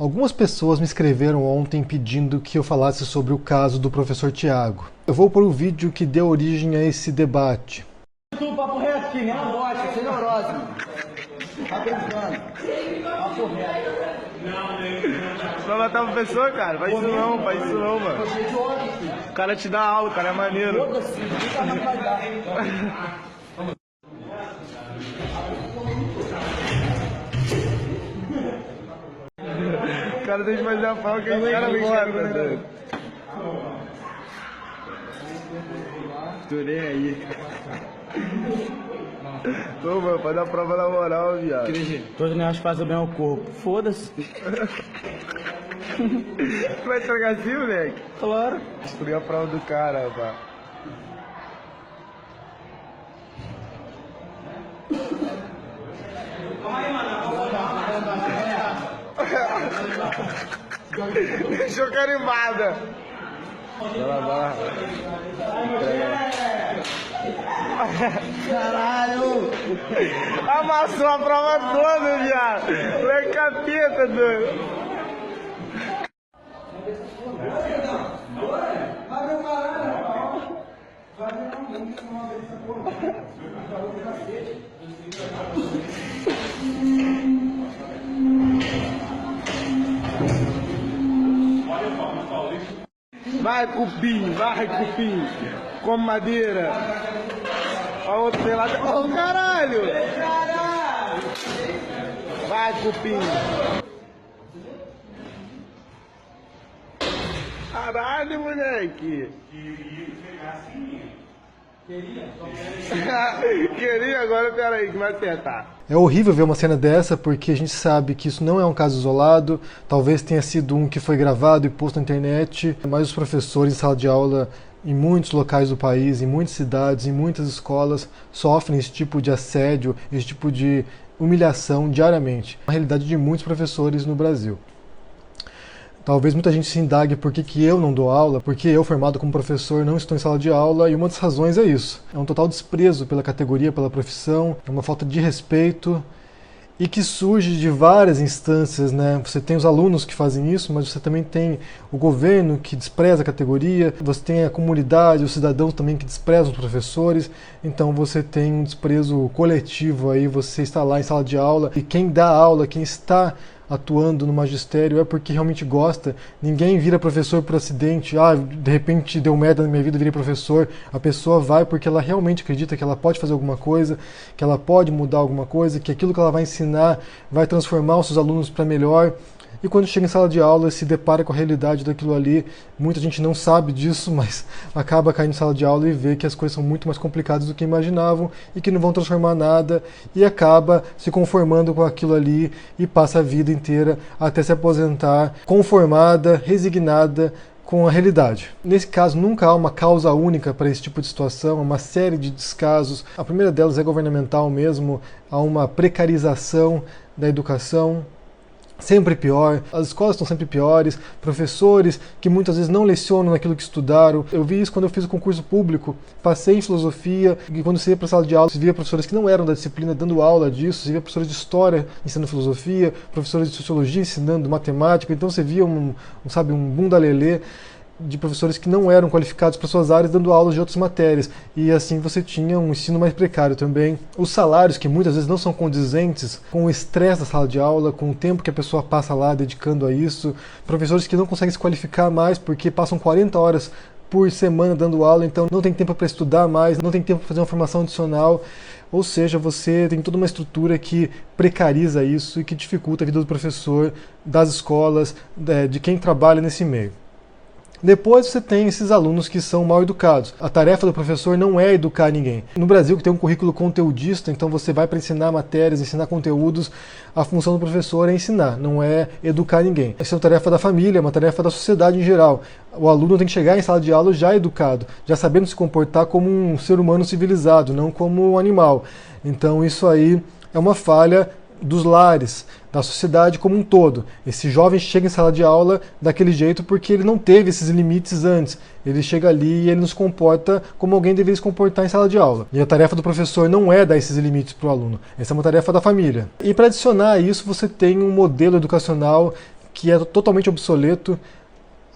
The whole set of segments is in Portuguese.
Algumas pessoas me escreveram ontem pedindo que eu falasse sobre o caso do professor Tiago. Eu vou pôr o vídeo que deu origem a esse debate. Papo reto aqui, né? Não gosta, sem neurose. Tá brincando. Papo reto. Vai matar o professor, cara? Faz isso não, mano. O cara te dá aula, o cara é maneiro. Foda-se, nunca mais vai dar. O cara tem que fazer a pau que o cara não gosta. Tô nem aí. Ô, mano, faz a prova na moral, viado. Todos nós fazem bem ao corpo. Foda-se. Tu vai estragar assim, moleque? Claro. Destruir a prova do cara, rapaz. Deixou carimbada. Vai lá. Caralho. Amassou a prova toda, viado. Tu é capeta, doido. Vai, cupim, come madeira. Ó, o outro pelado. Ô, caralho! Vai, cupim. Caralho, moleque. Queria, agora peraí, que vai tentar. É horrível ver uma cena dessa porque a gente sabe que isso não é um caso isolado, talvez tenha sido um que foi gravado e posto na internet, mas os professores em sala de aula em muitos locais do país, em muitas cidades, em muitas escolas, sofrem esse tipo de assédio, esse tipo de humilhação diariamente. É a realidade de muitos professores no Brasil. Talvez muita gente se indague por que eu não dou aula, porque eu, formado como professor, não estou em sala de aula, e uma das razões é isso. É um total desprezo pela categoria, pela profissão, é uma falta de respeito, e que surge de várias instâncias, né? Você tem os alunos que fazem isso, mas você também tem o governo que despreza a categoria, você tem a comunidade, os cidadãos também que desprezam os professores, então você tem um desprezo coletivo aí, você está lá em sala de aula, e quem dá aula, quem está atuando no magistério é porque realmente gosta. Ninguém vira professor por acidente, de repente deu merda na minha vida, virei professor. A pessoa vai porque ela realmente acredita que ela pode fazer alguma coisa, que ela pode mudar alguma coisa, que aquilo que ela vai ensinar vai transformar os seus alunos para melhor. E quando chega em sala de aula se depara com a realidade daquilo ali, muita gente não sabe disso, mas acaba caindo em sala de aula e vê que as coisas são muito mais complicadas do que imaginavam e que não vão transformar nada e acaba se conformando com aquilo ali e passa a vida inteira até se aposentar conformada, resignada com a realidade. Nesse caso, nunca há uma causa única para esse tipo de situação, há uma série de descasos. A primeira delas é governamental mesmo, há uma precarização da educação, sempre pior, as escolas estão sempre piores, professores que muitas vezes não lecionam naquilo que estudaram. Eu vi isso quando eu fiz o concurso público, passei em filosofia, e quando você ia para a sala de aula, você via professores que não eram da disciplina dando aula disso, você via professores de história ensinando filosofia, professores de sociologia ensinando matemática, então você via um bunda lelê de professores que não eram qualificados para suas áreas dando aulas de outras matérias, e assim você tinha um ensino mais precário também. Os salários que muitas vezes não são condizentes com o estresse da sala de aula, com o tempo que a pessoa passa lá dedicando a isso, professores que não conseguem se qualificar mais porque passam 40 horas por semana dando aula, então não tem tempo para estudar mais, não tem tempo para fazer uma formação adicional, ou seja, você tem toda uma estrutura que precariza isso e que dificulta a vida do professor, das escolas, de quem trabalha nesse meio. Depois você tem esses alunos que são mal educados. A tarefa do professor não é educar ninguém. No Brasil, que tem um currículo conteudista, então você vai para ensinar matérias, ensinar conteúdos, a função do professor é ensinar, não é educar ninguém. Essa é uma tarefa da família, uma tarefa da sociedade em geral. O aluno tem que chegar em sala de aula já educado, já sabendo se comportar como um ser humano civilizado, não como um animal. Então isso aí é uma falha dos lares, da sociedade como um todo. Esse jovem chega em sala de aula daquele jeito porque ele não teve esses limites antes. Ele chega ali e ele nos comporta como alguém deveria se comportar em sala de aula. E a tarefa do professor não é dar esses limites para o aluno. Essa é uma tarefa da família. E para adicionar a isso, você tem um modelo educacional que é totalmente obsoleto.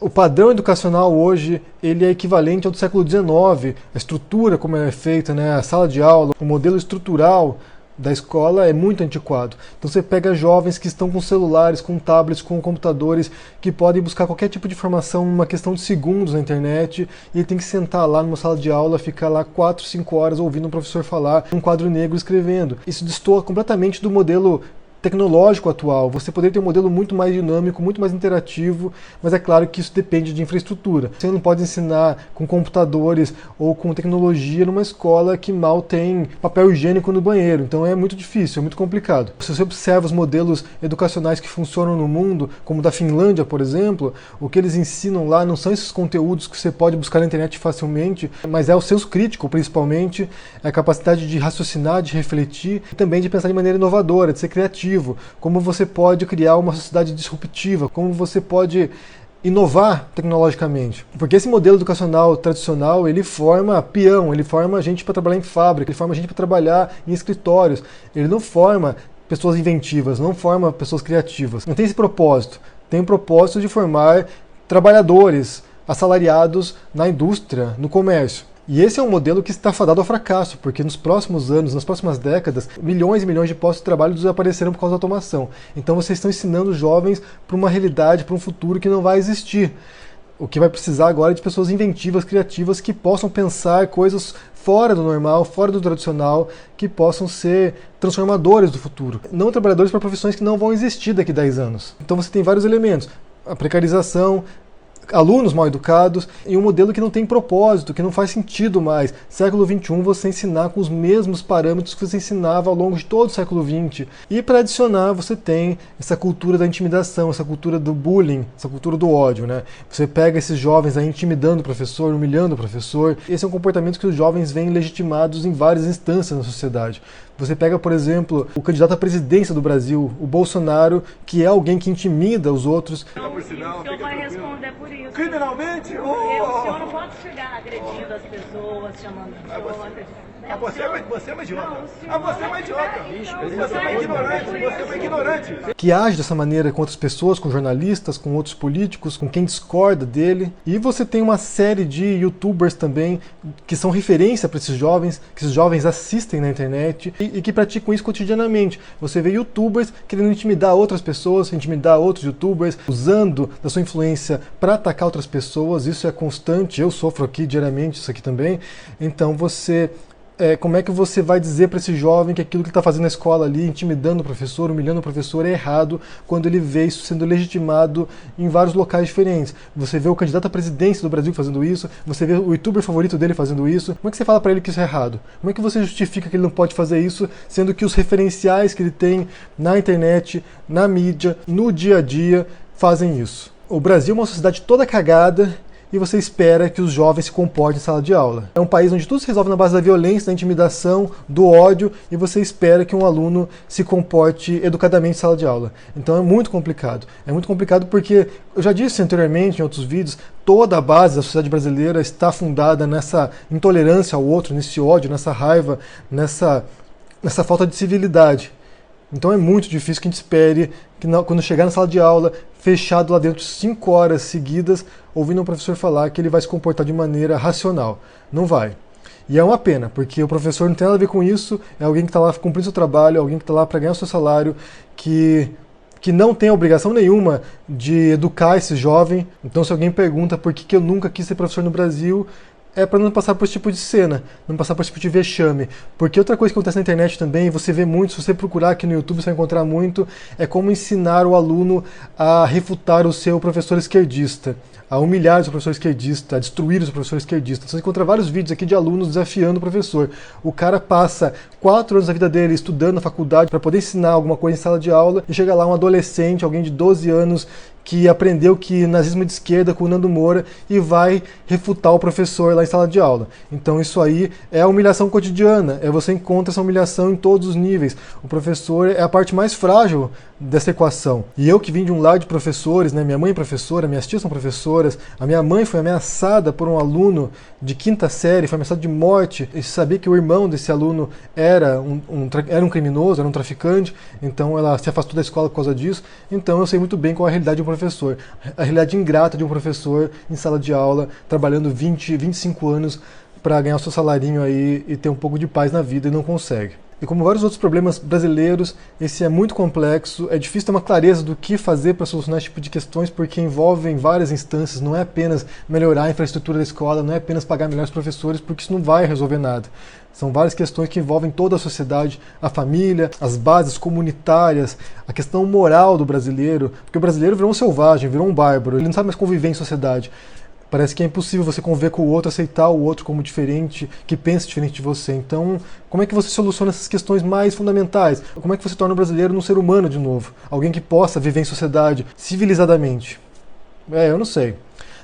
O padrão educacional hoje ele é equivalente ao do século XIX. A estrutura como ela é feita, né, a sala de aula, o modelo estrutural da escola é muito antiquado. Então você pega jovens que estão com celulares, com tablets, com computadores, que podem buscar qualquer tipo de informação numa questão de segundos na internet, e ele tem que sentar lá numa sala de aula, ficar lá 4, 5 horas ouvindo um professor falar, um quadro negro escrevendo. Isso destoa completamente do modelo tecnológico atual. Você poderia ter um modelo muito mais dinâmico, muito mais interativo, mas é claro que isso depende de infraestrutura. Você não pode ensinar com computadores ou com tecnologia numa escola que mal tem papel higiênico no banheiro, então é muito difícil, é muito complicado. Se você observa os modelos educacionais que funcionam no mundo, como o da Finlândia, por exemplo, o que eles ensinam lá não são esses conteúdos que você pode buscar na internet facilmente, mas é o senso crítico, principalmente, é a capacidade de raciocinar, de refletir e também de pensar de maneira inovadora, de ser criativo. Como você pode criar uma sociedade disruptiva, como você pode inovar tecnologicamente. Porque esse modelo educacional tradicional, ele forma peão, ele forma gente para trabalhar em fábrica, ele forma gente para trabalhar em escritórios, ele não forma pessoas inventivas, não forma pessoas criativas. Não tem esse propósito. Tem o propósito de formar trabalhadores assalariados na indústria, no comércio. E esse é um modelo que está fadado ao fracasso, porque nos próximos anos, nas próximas décadas, milhões e milhões de postos de trabalho desaparecerão por causa da automação. Então vocês estão ensinando jovens para uma realidade, para um futuro que não vai existir. O que vai precisar agora é de pessoas inventivas, criativas, que possam pensar coisas fora do normal, fora do tradicional, que possam ser transformadores do futuro. Não trabalhadores para profissões que não vão existir daqui a 10 anos. Então você tem vários elementos. A precarização, alunos mal educados e um modelo que não tem propósito, que não faz sentido mais. Século XXI você ensinar com os mesmos parâmetros que você ensinava ao longo de todo o século XX. E para adicionar você tem essa cultura da intimidação, essa cultura do bullying, essa cultura do ódio, né? Você pega esses jovens aí intimidando o professor, humilhando o professor. Esse é um comportamento que os jovens veem legitimados em várias instâncias na sociedade. Você pega, por exemplo, o candidato à presidência do Brasil, o Bolsonaro, que é alguém que intimida os outros. O senhor vai responder por isso. Criminalmente? O senhor não pode chegar agredindo as pessoas, chamando de idiota. Você é uma idiota. Não, Você é uma idiota. Você é uma ignorante. Você é uma ignorante. Que age dessa maneira com outras pessoas, com jornalistas, com outros políticos, com quem discorda dele. E você tem uma série de youtubers também que são referência para esses jovens, que esses jovens assistem na internet e que praticam isso cotidianamente. Você vê youtubers querendo intimidar outras pessoas, intimidar outros youtubers, usando da sua influência para atacar outras pessoas. Isso é constante, eu sofro aqui diariamente isso aqui também. Então como é que você vai dizer para esse jovem que aquilo que ele está fazendo na escola ali, intimidando o professor, humilhando o professor, é errado, quando ele vê isso sendo legitimado em vários locais diferentes? Você vê o candidato à presidência do Brasil fazendo isso, você vê o youtuber favorito dele fazendo isso. Como é que você fala para ele que isso é errado? Como é que você justifica que ele não pode fazer isso, sendo que os referenciais que ele tem na internet, na mídia, no dia a dia, fazem isso? O Brasil é uma sociedade toda cagada, e você espera que os jovens se comportem em sala de aula. É um país onde tudo se resolve na base da violência, da intimidação, do ódio, e você espera que um aluno se comporte educadamente em sala de aula. Então é muito complicado. É muito complicado porque, eu já disse anteriormente em outros vídeos, toda a base da sociedade brasileira está fundada nessa intolerância ao outro, nesse ódio, nessa raiva, nessa falta de civilidade. Então é muito difícil que a gente espere que quando chegar na sala de aula, fechado lá dentro 5 horas seguidas, ouvindo o professor falar que ele vai se comportar de maneira racional. Não vai. E é uma pena, porque o professor não tem nada a ver com isso, é alguém que está lá cumprindo seu trabalho, é alguém que está lá para ganhar o seu salário, que não tem obrigação nenhuma de educar esse jovem. Então se alguém pergunta por que eu nunca quis ser professor no Brasil, é para não passar por esse tipo de cena, não passar por esse tipo de vexame. Porque outra coisa que acontece na internet também, você vê muito, se você procurar aqui no YouTube, você vai encontrar muito, é como ensinar o aluno a refutar o seu professor esquerdista, a humilhar o seu professor esquerdista, a destruir o seu professor esquerdista. Você encontra vários vídeos aqui de alunos desafiando o professor. O cara passa 4 anos da vida dele estudando na faculdade para poder ensinar alguma coisa em sala de aula, e chega lá um adolescente, alguém de 12 anos, que aprendeu que nazismo é de esquerda com o Nando Moura e vai refutar o professor lá em sala de aula. Então isso aí é a humilhação cotidiana, você encontra essa humilhação em todos os níveis. O professor é a parte mais frágil dessa equação. E eu que vim de um lar de professores, né, minha mãe é professora, minhas tias são professoras, a minha mãe foi ameaçada por um aluno de 5ª série, foi ameaçado de morte, e sabia que o irmão desse aluno era um criminoso, era um traficante, então ela se afastou da escola por causa disso. Então eu sei muito bem qual é a realidade de um professor. A realidade ingrata de um professor em sala de aula, trabalhando 20, 25 anos para ganhar o seu salarinho aí e ter um pouco de paz na vida e não consegue. E como vários outros problemas brasileiros, esse é muito complexo, é difícil ter uma clareza do que fazer para solucionar esse tipo de questões, porque envolvem várias instâncias, não é apenas melhorar a infraestrutura da escola, não é apenas pagar melhores professores, porque isso não vai resolver nada. São várias questões que envolvem toda a sociedade, a família, as bases comunitárias, a questão moral do brasileiro, porque o brasileiro virou um selvagem, virou um bárbaro, ele não sabe mais conviver em sociedade. Parece que é impossível você conviver com o outro, aceitar o outro como diferente, que pensa diferente de você. Então, como é que você soluciona essas questões mais fundamentais? Como é que você torna o brasileiro um ser humano de novo? Alguém que possa viver em sociedade civilizadamente? Eu não sei.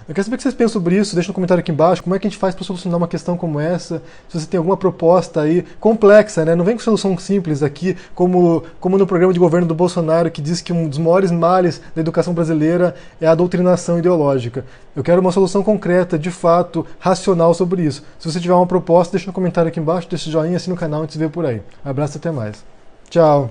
Eu quero saber o que vocês pensam sobre isso, deixa no comentário aqui embaixo, como é que a gente faz para solucionar uma questão como essa, se você tem alguma proposta aí, complexa, né? Não vem com solução simples aqui, como no programa de governo do Bolsonaro, que diz que um dos maiores males da educação brasileira é a doutrinação ideológica. Eu quero uma solução concreta, de fato, racional sobre isso. Se você tiver uma proposta, deixa no comentário aqui embaixo, deixa o joinha, assina o canal e a gente se vê por aí. Um abraço e até mais. Tchau!